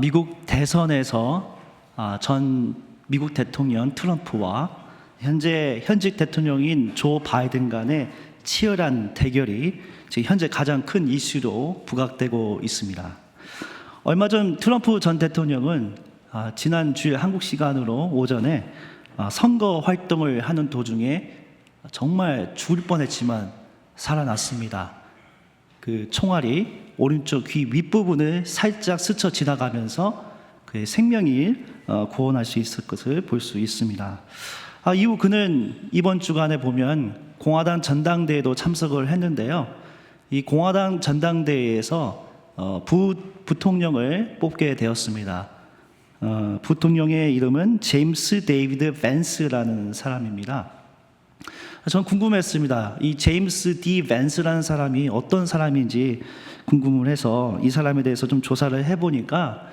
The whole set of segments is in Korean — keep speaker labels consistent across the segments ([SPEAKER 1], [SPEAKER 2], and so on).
[SPEAKER 1] 미국 대선에서 전 미국 대통령 트럼프와 현직 대통령인 조 바이든 간의 치열한 대결이 지금 현재 가장 큰 이슈로 부각되고 있습니다. 얼마 전 트럼프 전 대통령은 지난 주일 한국 시간으로 오전에 선거 활동을 하는 도중에 정말 죽을 뻔했지만 살아났습니다. 그 총알이 오른쪽 귀 윗부분을 살짝 스쳐 지나가면서 그의 생명을 구원할 수 있을 것을 볼 수 있습니다. 이후 그는 이번 주간에 보면 공화당 전당대회도 참석을 했는데요. 이 공화당 전당대회에서 부통령을 뽑게 되었습니다. 부통령의 이름은 제임스 데이비드 밴스라는 사람입니다. 전 궁금했습니다. 이 제임스 D 밴스라는 사람이 어떤 사람인지 궁금을 해서 이 사람에 대해서 좀 조사를 해보니까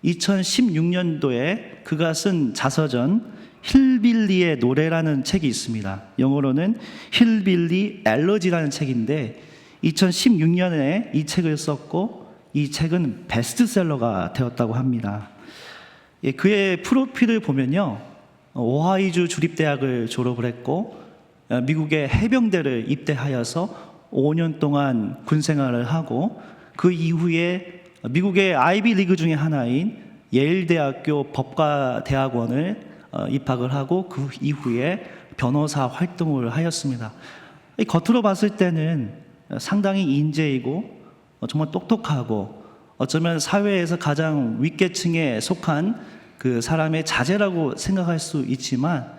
[SPEAKER 1] 2016년도에 그가 쓴 자서전 힐빌리의 노래라는 책이 있습니다. 영어로는 힐빌리 엘러지라는 책인데 2016년에 이 책을 썼고 이 책은 베스트셀러가 되었다고 합니다. 그의 프로필을 보면요, 오하이주 주립대학을 졸업을 했고 미국의 해병대를 입대하여서 5년 동안 군생활을 하고 그 이후에 미국의 아이비 리그 중에 하나인 예일대학교 법과대학원을 입학을 하고 그 이후에 변호사 활동을 하였습니다. 겉으로 봤을 때는 상당히 인재이고 정말 똑똑하고 어쩌면 사회에서 가장 윗계층에 속한 그 사람의 자제라고 생각할 수 있지만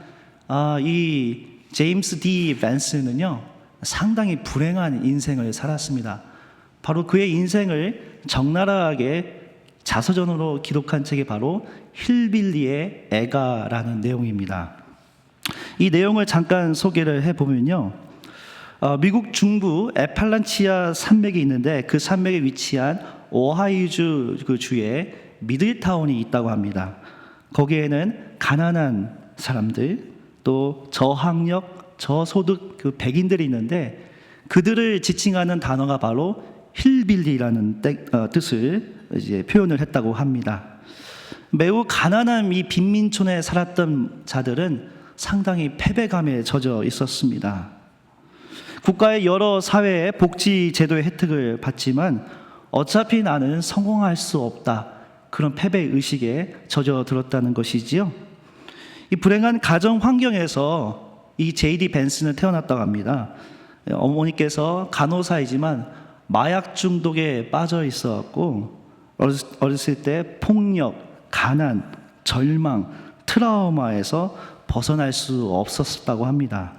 [SPEAKER 1] 이 제임스 D 밴스는요 상당히 불행한 인생을 살았습니다. 바로 그의 인생을 적나라하게 자서전으로 기록한 책이 바로 힐빌리의 애가라는 내용입니다. 이 내용을 잠깐 소개를 해보면요, 미국 중부 애팔란치아 산맥이 있는데 그 산맥에 위치한 오하이주 그 주에 미들타운이 있다고 합니다. 거기에는 가난한 사람들 또 저학력 저소득 그 백인들이 있는데 그들을 지칭하는 단어가 바로 힐빌리라는 뜻을 이제 표현을 했다고 합니다. 매우 가난한 이 빈민촌에 살았던 자들은 상당히 패배감에 젖어 있었습니다. 국가의 여러 사회의 복지 제도의 혜택을 받지만 어차피 나는 성공할 수 없다, 그런 패배 의식에 젖어 들었다는 것이지요. 이 불행한 가정 환경에서 이 제이디 밴스는 태어났다고 합니다. 어머니께서 간호사이지만 마약 중독에 빠져 있었고 어렸을 때 폭력, 가난, 절망, 트라우마에서 벗어날 수 없었다고 합니다.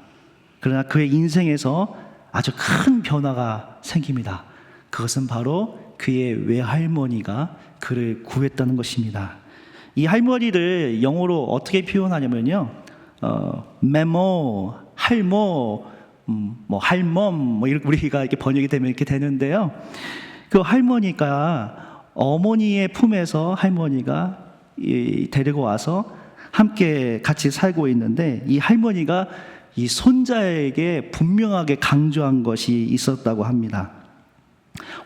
[SPEAKER 1] 그러나 그의 인생에서 아주 큰 변화가 생깁니다. 그것은 바로 그의 외할머니가 그를 구했다는 것입니다. 이 할머니를 영어로 어떻게 표현하냐면요, 메모, 할모, 할멈, 우리가 이렇게 번역이 되면 이렇게 되는데요. 그 할머니가 어머니의 품에서 할머니가 데리고 와서 함께 같이 살고 있는데 이 할머니가 이 손자에게 분명하게 강조한 것이 있었다고 합니다.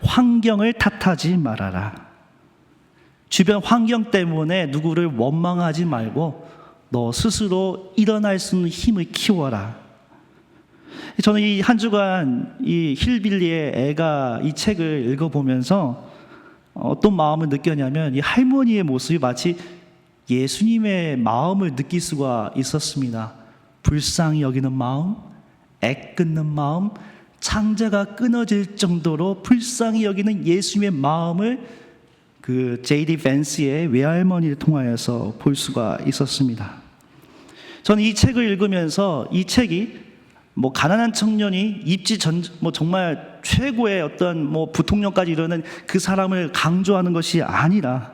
[SPEAKER 1] 환경을 탓하지 말아라. 주변 환경 때문에 누구를 원망하지 말고 너 스스로 일어날 수 있는 힘을 키워라. 저는 이 한 주간 이 힐빌리의 애가 이 책을 읽어보면서 어떤 마음을 느꼈냐면 이 할머니의 모습이 마치 예수님의 마음을 느낄 수가 있었습니다. 불쌍히 여기는 마음, 애끓는 마음, 창자가 끊어질 정도로 불쌍히 여기는 예수님의 마음을 그 제이디 밴스의 외할머니를 통하여서 볼 수가 있었습니다. 저는 이 책을 읽으면서 이 책이 가난한 청년이 정말 최고의 어떤 부통령까지 이르는 그 사람을 강조하는 것이 아니라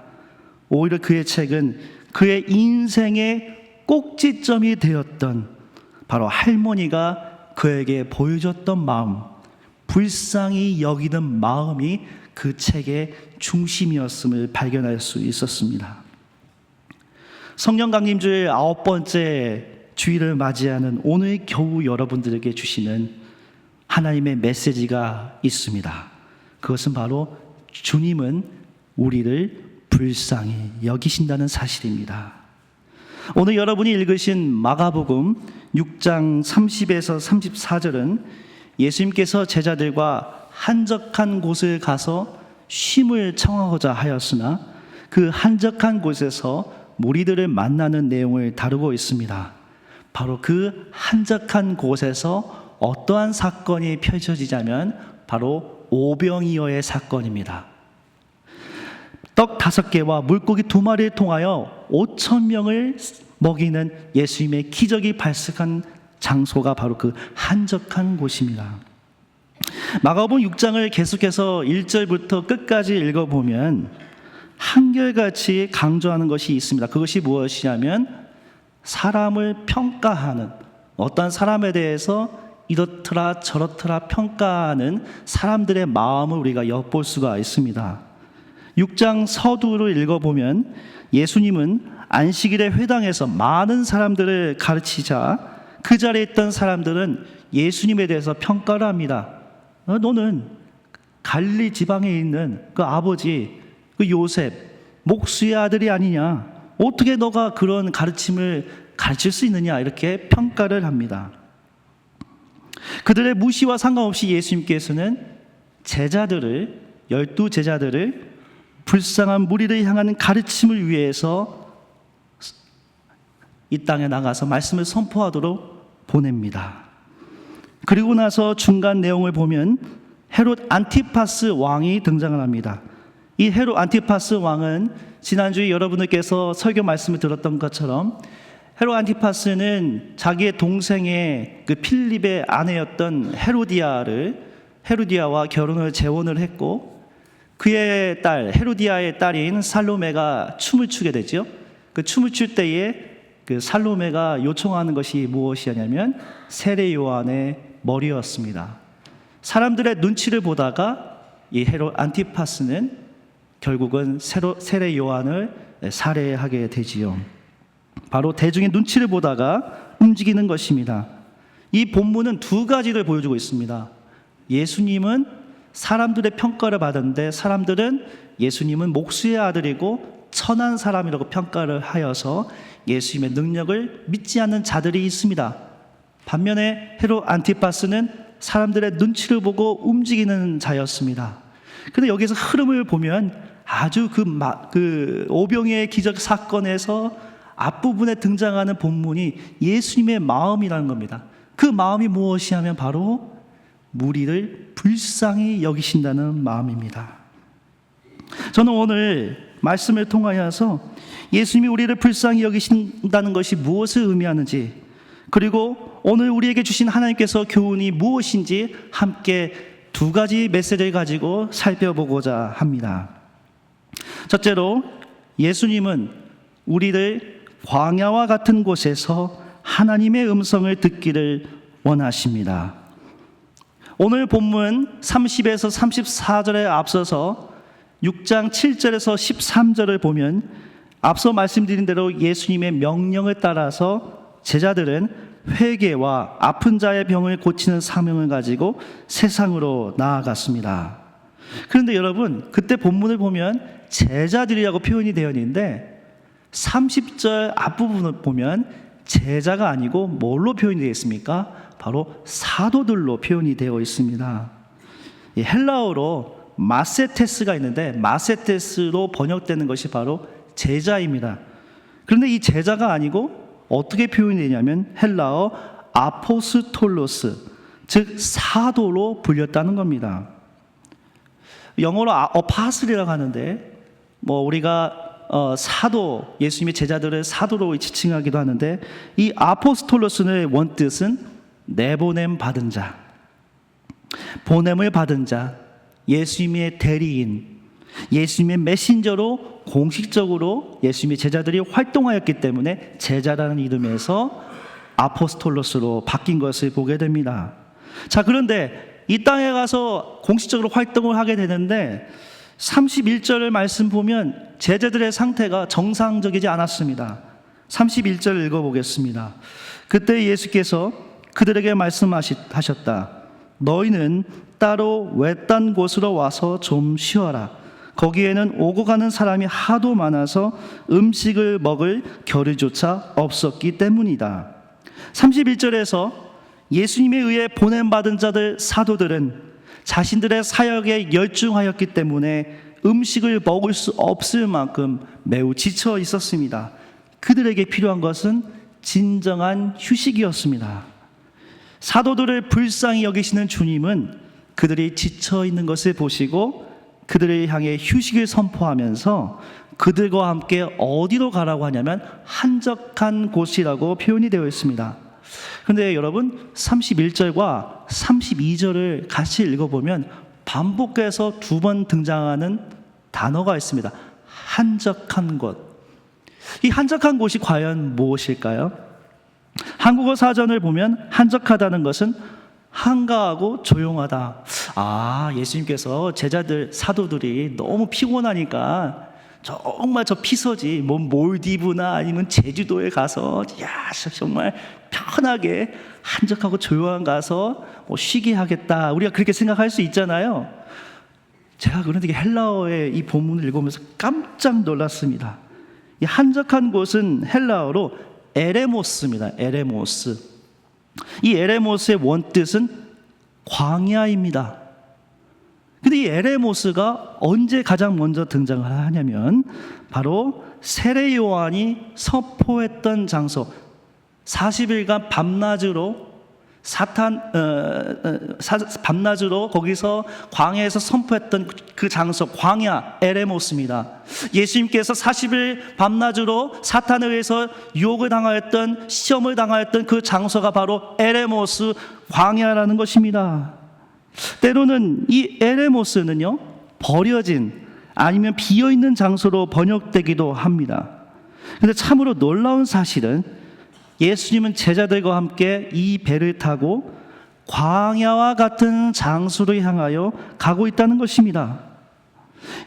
[SPEAKER 1] 오히려 그의 책은 그의 인생의 꼭지점이 되었던 바로 할머니가 그에게 보여줬던 마음, 불쌍히 여기는 마음이 그 책의 중심이었음을 발견할 수 있었습니다. 성령 강림주일 9번째 주일을 맞이하는 오늘 겨우 여러분들에게 주시는 하나님의 메시지가 있습니다. 그것은 바로 주님은 우리를 불쌍히 여기신다는 사실입니다. 오늘 여러분이 읽으신 마가복음 6장 30에서 34절은 예수님께서 제자들과 한적한 곳을 가서 쉼을 청하고자 하였으나 그 한적한 곳에서 무리들을 만나는 내용을 다루고 있습니다. 바로 그 한적한 곳에서 어떠한 사건이 펼쳐지자면 바로 오병이어의 사건입니다. 떡 5개와 물고기 2마리를 통하여 5,000명을 먹이는 예수님의 기적이 발생한 장소가 바로 그 한적한 곳입니다. 마가복음 6장을 계속해서 1절부터 끝까지 읽어보면 한결같이 강조하는 것이 있습니다. 그것이 무엇이냐면 사람을 평가하는, 어떤 사람에 대해서 이렇더라 저렇더라 평가하는 사람들의 마음을 우리가 엿볼 수가 있습니다. 6장 서두를 읽어보면 예수님은 안식일에 회당에서 많은 사람들을 가르치자 그 자리에 있던 사람들은 예수님에 대해서 평가를 합니다. 너는 갈릴리 지방에 있는 그 아버지 그 요셉 목수의 아들이 아니냐, 어떻게 너가 그런 가르침을 가르칠 수 있느냐, 이렇게 평가를 합니다. 그들의 무시와 상관없이 예수님께서는 제자들을, 12제자들을 불쌍한 무리를 향하는 가르침을 위해서 이 땅에 나가서 말씀을 선포하도록 보냅니다. 그리고 나서 중간 내용을 보면 헤롯 안티파스 왕이 등장을 합니다. 이 헤롯 안티파스 왕은 지난주에 여러분들께서 설교 말씀을 들었던 것처럼 헤롯 안티파스는 자기의 동생의 그 필립의 아내였던 헤로디아와 결혼을 재혼을 했고, 그의 딸 헤로디아의 딸인 살로메가 춤을 추게 되죠. 그 춤을 출 때에 그 살로메가 요청하는 것이 무엇이냐면 세례 요한의 머리였습니다. 사람들의 눈치를 보다가 이 헤롯 안티파스는 결국은 세례 요한을 살해하게 되지요. 바로 대중의 눈치를 보다가 움직이는 것입니다. 이 본문은 2가지를 보여주고 있습니다. 예수님은 사람들의 평가를 받았는데 사람들은 예수님은 목수의 아들이고 천한 사람이라고 평가를 하여서 예수님의 능력을 믿지 않는 자들이 있습니다. 반면에 헤롯 안티파스는 사람들의 눈치를 보고 움직이는 자였습니다. 그런데 여기서 흐름을 보면 아주 그 오병이어의 기적 사건에서 앞부분에 등장하는 본문이 예수님의 마음이라는 겁니다. 그 마음이 무엇이냐면 바로 무리를 불쌍히 여기신다는 마음입니다. 저는 오늘 말씀을 통하여서 예수님이 우리를 불쌍히 여기신다는 것이 무엇을 의미하는지, 그리고 오늘 우리에게 주신 하나님께서 교훈이 무엇인지 함께 2가지 메시지를 가지고 살펴보고자 합니다. 첫째로, 예수님은 우리를 광야와 같은 곳에서 하나님의 음성을 듣기를 원하십니다. 오늘 본문 30에서 34절에 앞서서 6장 7절에서 13절을 보면 앞서 말씀드린 대로 예수님의 명령을 따라서 제자들은 회개와 아픈 자의 병을 고치는 사명을 가지고 세상으로 나아갔습니다. 그런데 여러분, 그때 본문을 보면 제자들이라고 표현이 되어 있는데 30절 앞부분을 보면 제자가 아니고 뭘로 표현이 되어 있습니까? 바로 사도들로 표현이 되어 있습니다. 헬라어로 마세테스가 있는데 마세테스로 번역되는 것이 바로 제자입니다. 그런데 이 제자가 아니고 어떻게 표현이 되냐면 헬라어 아포스톨로스, 즉 사도로 불렸다는 겁니다. 영어로 어파슬이라고 하는데 우리가 사도, 예수님의 제자들을 사도로 지칭하기도 하는데, 이 아포스톨로스의 원뜻은 내보냄 받은 자, 보냄을 받은 자, 예수님의 대리인, 예수님의 메신저로 공식적으로 예수님의 제자들이 활동하였기 때문에 제자라는 이름에서 아포스톨로스로 바뀐 것을 보게 됩니다. 자, 그런데 이 땅에 가서 공식적으로 활동을 하게 되는데 31절을 말씀 보면 제자들의 상태가 정상적이지 않았습니다. 31절 읽어보겠습니다. 그때 예수께서 그들에게 말씀하셨다. 너희는 따로 외딴 곳으로 와서 좀 쉬어라. 거기에는 오고 가는 사람이 하도 많아서 음식을 먹을 겨를조차 없었기 때문이다. 31절에서 예수님에 의해 보냄받은 자들 사도들은 자신들의 사역에 열중하였기 때문에 음식을 먹을 수 없을 만큼 매우 지쳐 있었습니다. 그들에게 필요한 것은 진정한 휴식이었습니다. 사도들을 불쌍히 여기시는 주님은 그들이 지쳐 있는 것을 보시고 그들을 향해 휴식을 선포하면서 그들과 함께 어디로 가라고 하냐면 한적한 곳이라고 표현이 되어 있습니다. 그런데 여러분 31절과 32절을 같이 읽어보면 반복해서 2번 등장하는 단어가 있습니다. 한적한 곳. 이 한적한 곳이 과연 무엇일까요? 한국어 사전을 보면 한적하다는 것은 한가하고 조용하다. 예수님께서 제자들, 사도들이 너무 피곤하니까 정말 저 피서지 뭐 몰디브나 아니면 제주도에 가서 정말 편하게 한적하고 조용한 가서 쉬게 하겠다. 우리가 그렇게 생각할 수 있잖아요. 제가 그런데 헬라어의 이 본문을 읽으면서 깜짝 놀랐습니다. 이 한적한 곳은 헬라어로 에레모스입니다. 에레모스. 이 에레모스의 원뜻은 광야입니다. 근데 이 에레모스가 언제 가장 먼저 등장을 하냐면 바로 세례 요한이 선포했던 장소, 40일간 밤낮으로 거기서 광야에서 선포했던 그 장소, 광야 에레모스입니다. 예수님께서 40일 밤낮으로 사탄에 의해서 유혹을 당하였던, 시험을 당하였던 그 장소가 바로 에레모스 광야라는 것입니다. 때로는 이 에레모스는요, 버려진 아니면 비어있는 장소로 번역되기도 합니다. 그런데 참으로 놀라운 사실은 예수님은 제자들과 함께 이 배를 타고 광야와 같은 장소를 향하여 가고 있다는 것입니다.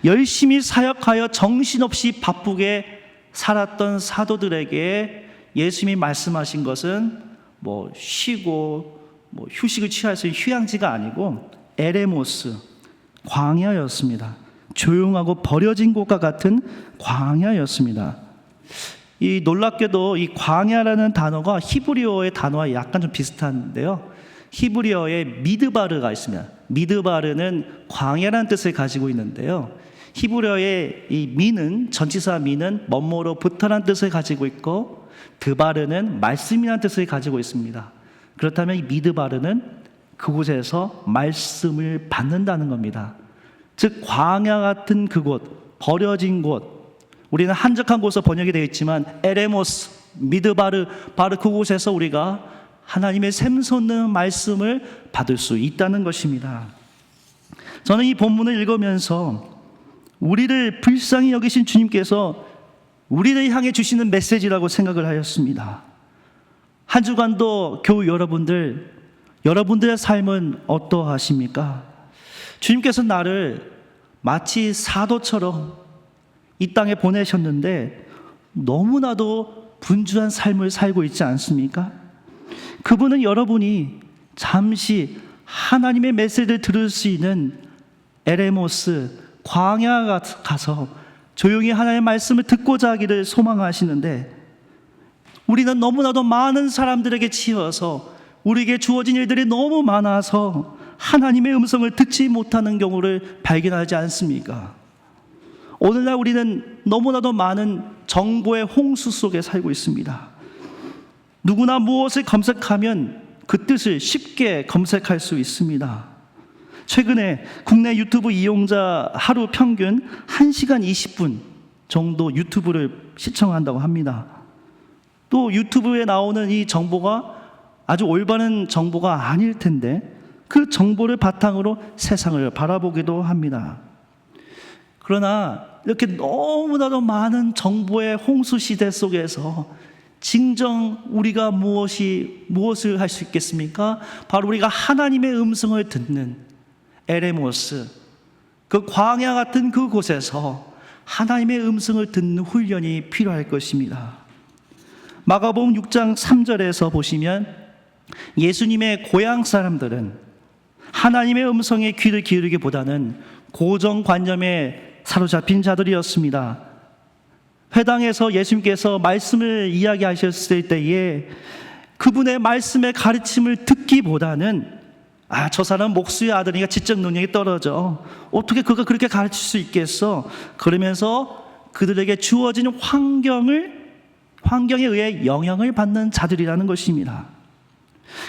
[SPEAKER 1] 열심히 사역하여 정신없이 바쁘게 살았던 사도들에게 예수님이 말씀하신 것은 쉬고 휴식을 취할 수 있는 휴양지가 아니고 에레모스, 광야였습니다. 조용하고 버려진 곳과 같은 광야였습니다. 이 놀랍게도 이 광야라는 단어가 히브리어의 단어와 약간 좀 비슷한데요. 히브리어에 미드바르가 있습니다. 미드바르는 광야라는 뜻을 가지고 있는데요. 히브리어의 이 미는, 전치사 미는 뭐뭐로부터라는 뜻을 가지고 있고, 드바르는 말씀이라는 뜻을 가지고 있습니다. 그렇다면 이 미드바르는 그곳에서 말씀을 받는다는 겁니다. 즉 광야 같은 그곳, 버려진 곳, 우리는 한적한 곳으로 번역이 되어 있지만 에레모스, 미드바르, 바로 그곳에서 우리가 하나님의 샘솟는 말씀을 받을 수 있다는 것입니다. 저는 이 본문을 읽으면서 우리를 불쌍히 여기신 주님께서 우리를 향해 주시는 메시지라고 생각을 하였습니다. 한 주간도 교우 여러분들의 삶은 어떠하십니까? 주님께서 나를 마치 사도처럼 이 땅에 보내셨는데 너무나도 분주한 삶을 살고 있지 않습니까? 그분은 여러분이 잠시 하나님의 메시지를 들을 수 있는 에레모스, 광야 가서 조용히 하나님의 말씀을 듣고자 하기를 소망하시는데, 우리는 너무나도 많은 사람들에게 치여서 우리에게 주어진 일들이 너무 많아서 하나님의 음성을 듣지 못하는 경우를 발견하지 않습니까? 오늘날 우리는 너무나도 많은 정보의 홍수 속에 살고 있습니다. 누구나 무엇을 검색하면 그 뜻을 쉽게 검색할 수 있습니다. 최근에 국내 유튜브 이용자 하루 평균 1시간 20분 정도 유튜브를 시청한다고 합니다. 또 유튜브에 나오는 이 정보가 아주 올바른 정보가 아닐 텐데 그 정보를 바탕으로 세상을 바라보기도 합니다. 그러나 이렇게 너무나도 많은 정보의 홍수 시대 속에서 진정 우리가 무엇을 할 수 있겠습니까? 바로 우리가 하나님의 음성을 듣는 에레모스, 그 광야 같은 그곳에서 하나님의 음성을 듣는 훈련이 필요할 것입니다. 마가복음 6장 3절에서 보시면 예수님의 고향 사람들은 하나님의 음성에 귀를 기울이기보다는 고정관념에 사로잡힌 자들이었습니다. 회당에서 예수님께서 말씀을 이야기하셨을 때에 그분의 말씀의 가르침을 듣기보다는 저 사람은 목수의 아들이니까 지적 능력이 떨어져, 어떻게 그가 그렇게 가르칠 수 있겠어, 그러면서 그들에게 주어진 환경에 의해 영향을 받는 자들이라는 것입니다.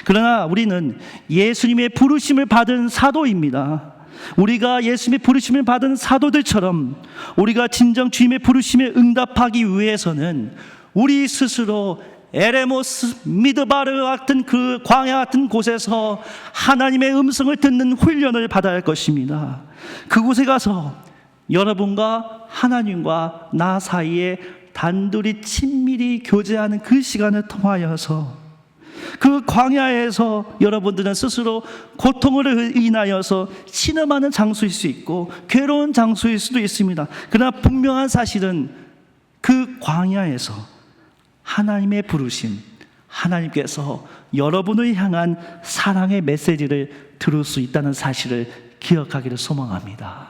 [SPEAKER 1] 그러나 우리는 예수님의 부르심을 받은 사도입니다. 우리가 예수님의 부르심을 받은 사도들처럼 우리가 진정 주님의 부르심에 응답하기 위해서는 우리 스스로 에레모스, 미드바르 같은 그 광야 같은 곳에서 하나님의 음성을 듣는 훈련을 받아야 할 것입니다. 그곳에 가서 여러분과 하나님과 나 사이에 단둘이 친밀히 교제하는 그 시간을 통하여서 그 광야에서 여러분들은 스스로 고통을 인하여서 신음하는 장소일 수 있고 괴로운 장소일 수도 있습니다. 그러나 분명한 사실은 그 광야에서 하나님의 부르심, 하나님께서 여러분을 향한 사랑의 메시지를 들을 수 있다는 사실을 기억하기를 소망합니다.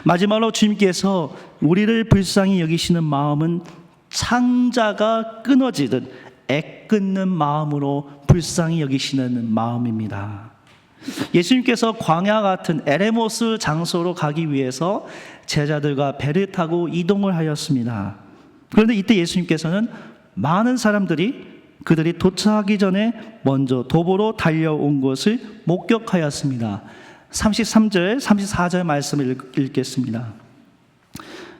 [SPEAKER 1] 마지막으로 주님께서 우리를 불쌍히 여기시는 마음은 창자가 끊어지듯 애끓는 마음으로 불쌍히 여기시는 마음입니다. 예수님께서 광야 같은 에레모스 장소로 가기 위해서 제자들과 배를 타고 이동을 하였습니다. 그런데 이때 예수님께서는 많은 사람들이 그들이 도착하기 전에 먼저 도보로 달려온 것을 목격하였습니다. 33절, 34절 말씀을 읽겠습니다.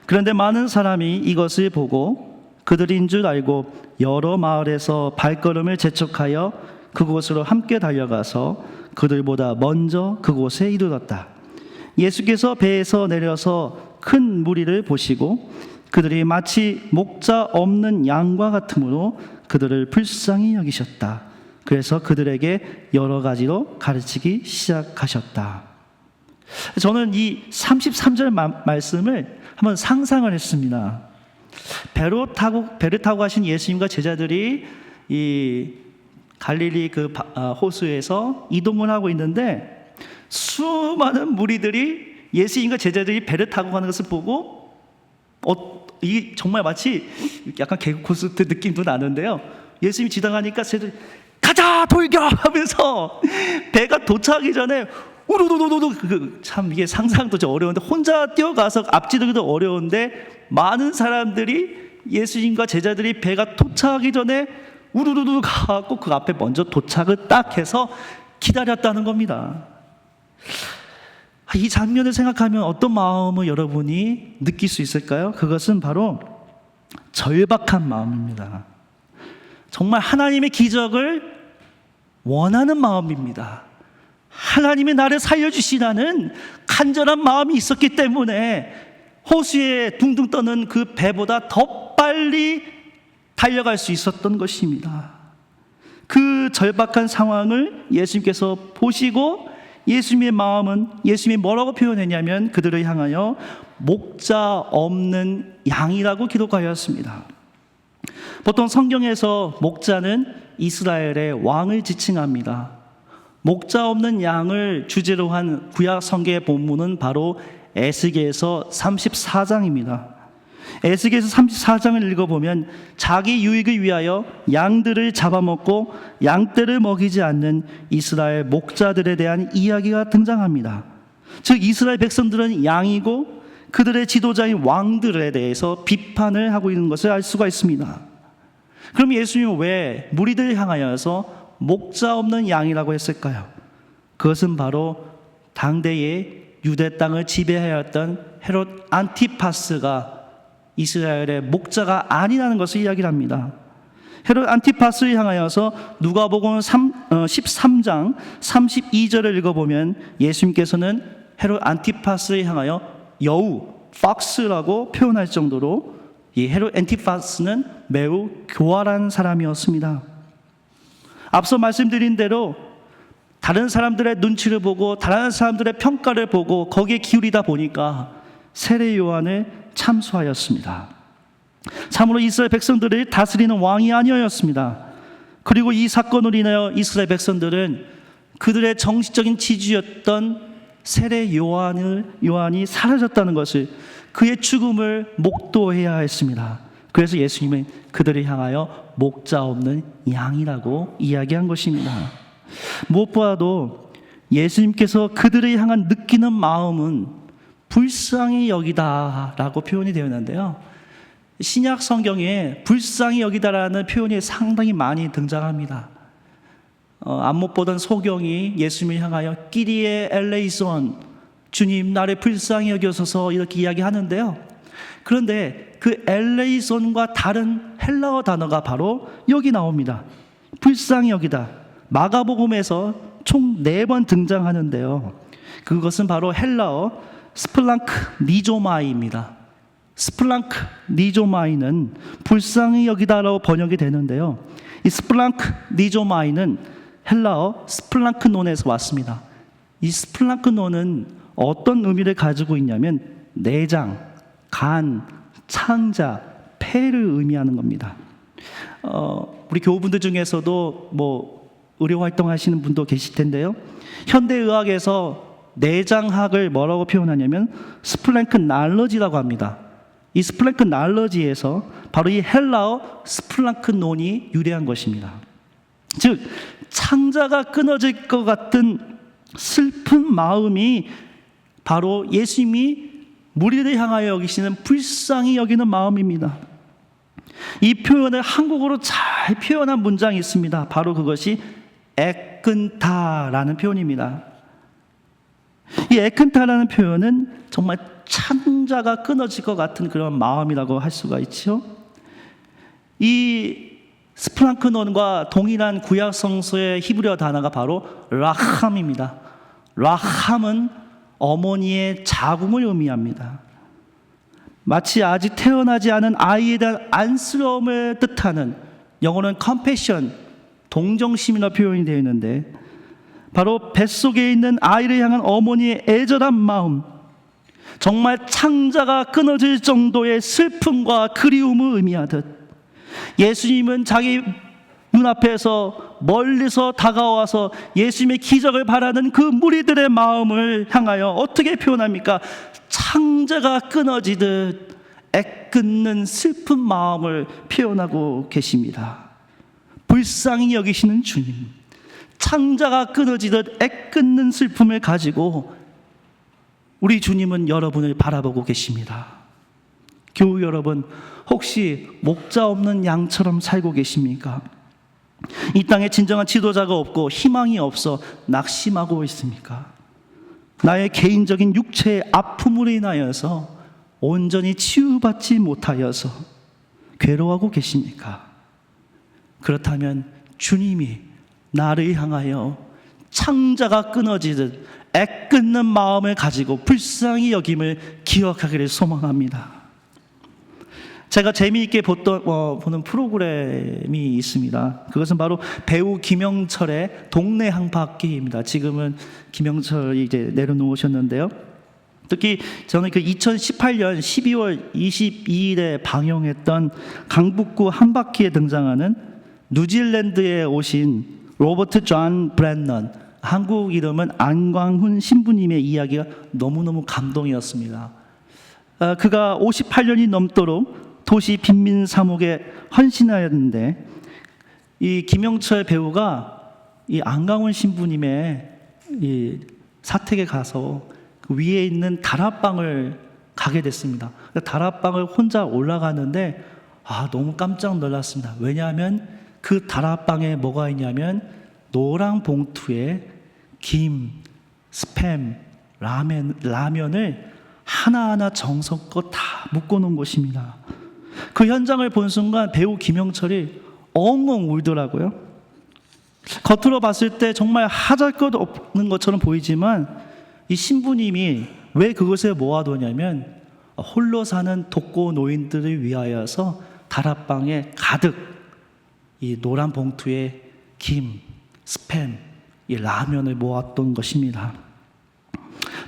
[SPEAKER 1] 그런데 많은 사람이 이것을 보고 그들인 줄 알고 여러 마을에서 발걸음을 재촉하여 그곳으로 함께 달려가서 그들보다 먼저 그곳에 이르렀다. 예수께서 배에서 내려서 큰 무리를 보시고 그들이 마치 목자 없는 양과 같으므로 그들을 불쌍히 여기셨다. 그래서 그들에게 여러 가지로 가르치기 시작하셨다. 저는 이 33절 말씀을 한번 상상을 했습니다. 배를 타고 가신 예수님과 제자들이 이 갈릴리 그 호수에서 이동을 하고 있는데 수많은 무리들이 예수님과 제자들이 배를 타고 가는 것을 보고 이 정말 마치 약간 개그 콘서트 느낌도 나는데요. 예수님이 지나가니까 제자들이 가자 돌격하면서 배가 도착하기 전에 우르르르르, 참 이게 상상도 좀 어려운데 혼자 뛰어가서 앞지르기도 어려운데 많은 사람들이 예수님과 제자들이 배가 도착하기 전에 우르르르 가고 그 앞에 먼저 도착을 딱 해서 기다렸다는 겁니다. 이 장면을 생각하면 어떤 마음을 여러분이 느낄 수 있을까요? 그것은 바로 절박한 마음입니다. 정말 하나님의 기적을 원하는 마음입니다. 하나님이 나를 살려주시라는 간절한 마음이 있었기 때문에 호수에 둥둥 떠는 그 배보다 더 빨리 달려갈 수 있었던 것입니다. 그 절박한 상황을 예수님께서 보시고 예수님의 마음은, 예수님이 뭐라고 표현했냐면 그들을 향하여 목자 없는 양이라고 기록하였습니다. 보통 성경에서 목자는 이스라엘의 왕을 지칭합니다. 목자 없는 양을 주제로 한 구약 성경의 본문은 바로 에스겔서 34장입니다. 에스겔서 34장을 읽어보면 자기 유익을 위하여 양들을 잡아먹고 양떼를 먹이지 않는 이스라엘 목자들에 대한 이야기가 등장합니다. 즉 이스라엘 백성들은 양이고 그들의 지도자인 왕들에 대해서 비판을 하고 있는 것을 알 수가 있습니다. 그럼 예수님은 왜 무리들을 향하여서 목자 없는 양이라고 했을까요? 그것은 바로 당대의 유대 땅을 지배하였던 헤롯 안티파스가 이스라엘의 목자가 아니라는 것을 이야기를 합니다. 헤롯 안티파스를 향하여서 누가복음 13장 32절을 읽어보면 예수님께서는 헤롯 안티파스를 향하여 여우, 폭스라고 표현할 정도로 이 헤롯 안티파스는 매우 교활한 사람이었습니다. 앞서 말씀드린 대로 다른 사람들의 눈치를 보고 다른 사람들의 평가를 보고 거기에 기울이다 보니까 세례 요한을 참수하였습니다. 참으로 이스라엘 백성들을 다스리는 왕이 아니었습니다. 그리고 이 사건으로 인하여 이스라엘 백성들은 그들의 정치적인 지주였던 세례 요한이 사라졌다는 것을, 그의 죽음을 목도해야 했습니다. 그래서 예수님은 그들을 향하여 목자 없는 양이라고 이야기한 것입니다. 무엇보다도 예수님께서 그들을 향한 느끼는 마음은 불쌍히 여기다라고 표현이 되어 있는데요, 신약 성경에 불쌍히 여기다라는 표현이 상당히 많이 등장합니다. 안 못 보던 소경이 예수님을 향하여 끼리에 엘레이손, 주님 나를 불쌍히 여겨소서, 이렇게 이야기하는데요, 그런데 그 엘레이손과 다른 헬라어 단어가 바로 여기 나옵니다. 불쌍히 여기다. 마가복음에서 총 4번 등장하는데요, 그것은 바로 헬라어 스플랑크 니조마이입니다. 스플랑크 니조마이는 불쌍히 여기다라고 번역이 되는데요, 이 스플랑크 니조마이는 헬라어 스플랑크논에서 왔습니다. 이 스플랑크논은 어떤 의미를 가지고 있냐면 내장, 간, 창자, 폐를 의미하는 겁니다. 우리 교우분들 중에서도 의료 활동하시는 분도 계실 텐데요, 현대의학에서 내장학을 뭐라고 표현하냐면 스플랭크 날러지라고 합니다. 이 스플랭크 날러지에서 바로 이 헬라어 스플랑크논이 유래한 것입니다. 즉 창자가 끊어질 것 같은 슬픈 마음이 바로 예수님이 무리를 향하여 여기시는 불쌍히 여기는 마음입니다. 이 표현을 한국어로 잘 표현한 문장이 있습니다. 바로 그것이 애끈타라는 표현입니다. 이 애끈타라는 표현은 정말 창자가 끊어질 것 같은 그런 마음이라고 할 수가 있죠. 이 스플랑크논과 동일한 구약 성서의 히브리어 단어가 바로 라함입니다. 라함은 어머니의 자궁을 의미합니다. 마치 아직 태어나지 않은 아이에 대한 안쓰러움을 뜻하는, 영어로는 compassion, 동정심이라고 표현이 되어 있는데, 바로 뱃속에 있는 아이를 향한 어머니의 애절한 마음, 정말 창자가 끊어질 정도의 슬픔과 그리움을 의미하듯, 예수님은 자기 눈앞에서 멀리서 다가와서 예수님의 기적을 바라는 그 무리들의 마음을 향하여 어떻게 표현합니까? 창자가 끊어지듯 애끓는 슬픈 마음을 표현하고 계십니다. 불쌍히 여기시는 주님, 창자가 끊어지듯 애끓는 슬픔을 가지고 우리 주님은 여러분을 바라보고 계십니다. 교우 여러분, 혹시 목자 없는 양처럼 살고 계십니까? 이 땅에 진정한 지도자가 없고 희망이 없어 낙심하고 있습니까? 나의 개인적인 육체의 아픔으로 인하여서 온전히 치유받지 못하여서 괴로워하고 계십니까? 그렇다면 주님이 나를 향하여 창자가 끊어지듯 애끓는 마음을 가지고 불쌍히 여김을 기억하기를 소망합니다. 제가 재미있게 보는 프로그램이 있습니다. 그것은 바로 배우 김영철의 동네 한바퀴입니다. 지금은 김영철이 이제 내려놓으셨는데요. 특히 저는 그 2018년 12월 22일에 방영했던 강북구 한바퀴에 등장하는 뉴질랜드에 오신 로버트 존 브랜넌, 한국 이름은 안광훈 신부님의 이야기가 너무너무 감동이었습니다. 그가 58년이 넘도록 도시 빈민 사목에 헌신하였는데, 이 김영철 배우가 이 안광훈 신부님의 이 사택에 가서 그 위에 있는 다락방을 가게 됐습니다. 다락방을 혼자 올라가는데 너무 깜짝 놀랐습니다. 왜냐하면 그 다락방에 뭐가 있냐면 노란 봉투에 김, 스팸, 라면을 하나하나 정성껏 다 묶어놓은 곳입니다. 그 현장을 본 순간 배우 김영철이 엉엉 울더라고요. 겉으로 봤을 때 정말 하잘 것 없는 것처럼 보이지만 이 신부님이 왜 그것을 모아두냐면 홀로 사는 독거 노인들을 위하여서 다락방에 가득 이 노란 봉투에 김, 스팸, 이 라면을 모았던 것입니다.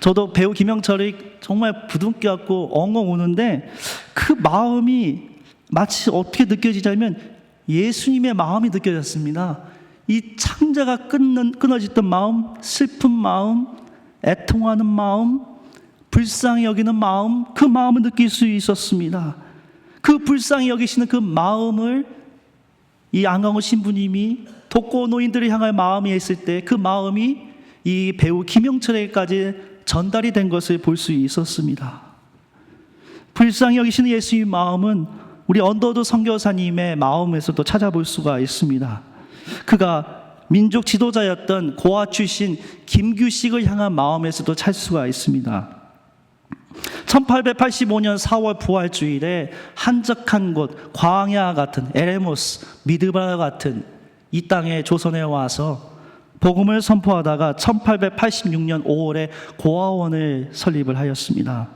[SPEAKER 1] 저도 배우 김영철이 정말 부둥켜 엉엉 우는데 그 마음이 마치 어떻게 느껴지냐면 예수님의 마음이 느껴졌습니다. 이 창자가 끊어졌던 마음, 슬픈 마음, 애통하는 마음, 불쌍히 여기는 마음, 그 마음을 느낄 수 있었습니다. 그 불쌍히 여기시는 그 마음을 이 안강호 신부님이 독거 노인들을 향할 마음이 있을 때 그 마음이 이 배우 김영철에게까지 전달이 된 것을 볼 수 있었습니다. 불쌍히 여기시는 예수의 마음은 우리 언더우드 선교사님의 마음에서도 찾아볼 수가 있습니다. 그가 민족 지도자였던 고아 출신 김규식을 향한 마음에서도 찾을 수가 있습니다. 1885년 4월 부활주일에 한적한 곳, 광야 같은 에레모스, 미드바라 같은 이 땅에 조선에 와서 복음을 선포하다가 1886년 5월에 고아원을 설립을 하였습니다.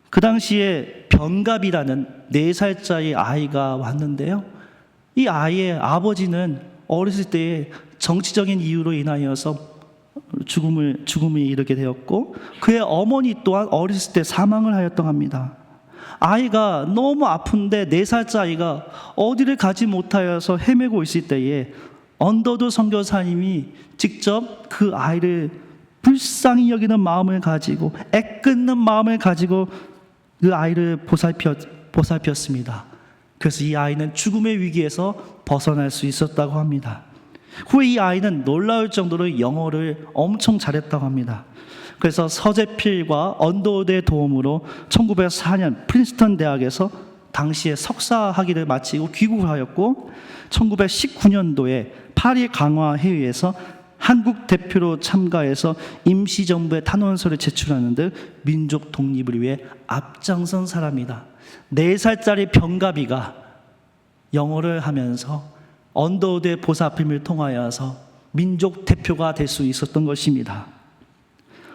[SPEAKER 1] 그 당시에 병갑이라는 4살짜리 아이가 왔는데요. 이 아이의 아버지는 어렸을 때에 정치적인 이유로 인하여서 죽음을 이르게 되었고, 그의 어머니 또한 어렸을 때 사망을 하였다고 합니다. 아이가 너무 아픈데 4살짜리가 어디를 가지 못하여서 헤매고 있을 때에 언더우드 선교사님이 직접 그 아이를 불쌍히 여기는 마음을 가지고 애끓는 마음을 가지고 그 아이를 보살폈습니다. 그래서 이 아이는 죽음의 위기에서 벗어날 수 있었다고 합니다. 후에 이 아이는 놀라울 정도로 영어를 엄청 잘했다고 합니다. 그래서 서재필과 언더우드의 도움으로 1904년 프린스턴 대학에서 당시에 석사 학위를 마치고 귀국을 하였고, 1919년도에 파리 강화 회의에서 한국 대표로 참가해서 임시정부에 탄원서를 제출하는 등 민족 독립을 위해 앞장선 사람이다. 4살짜리 병가비가 영어를 하면서 언더우드의 보살핌을 통하여서 민족 대표가 될 수 있었던 것입니다.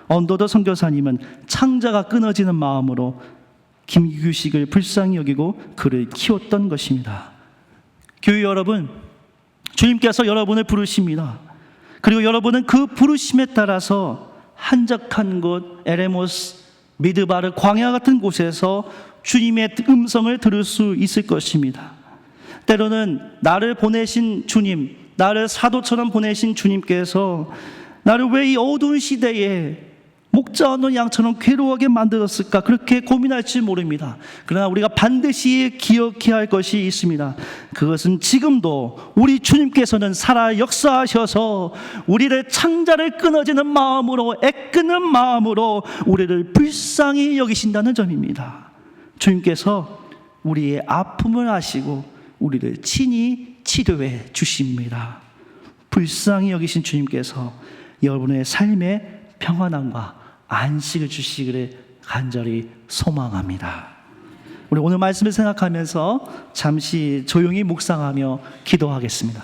[SPEAKER 1] 언더우드 선교사님은 창자가 끊어지는 마음으로 김규식을 불쌍히 여기고 그를 키웠던 것입니다. 교회 여러분, 주님께서 여러분을 부르십니다. 그리고 여러분은 그 부르심에 따라서 한적한 곳, 에레모스, 미드바르, 광야 같은 곳에서 주님의 음성을 들을 수 있을 것입니다. 때로는 나를 보내신 주님, 나를 사도처럼 보내신 주님께서 나를 왜 이 어두운 시대에 목자 없는 양처럼 괴로워하게 만들었을까, 그렇게 고민할지 모릅니다. 그러나 우리가 반드시 기억해야 할 것이 있습니다. 그것은 지금도 우리 주님께서는 살아 역사하셔서 우리를 창자를 끊어지는 마음으로, 애끄는 마음으로 우리를 불쌍히 여기신다는 점입니다. 주님께서 우리의 아픔을 아시고 우리를 친히 치료해 주십니다. 불쌍히 여기신 주님께서 여러분의 삶에 평안함과 안식을 주시기를 간절히 소망합니다. 우리 오늘 말씀을 생각하면서 잠시 조용히 묵상하며 기도하겠습니다.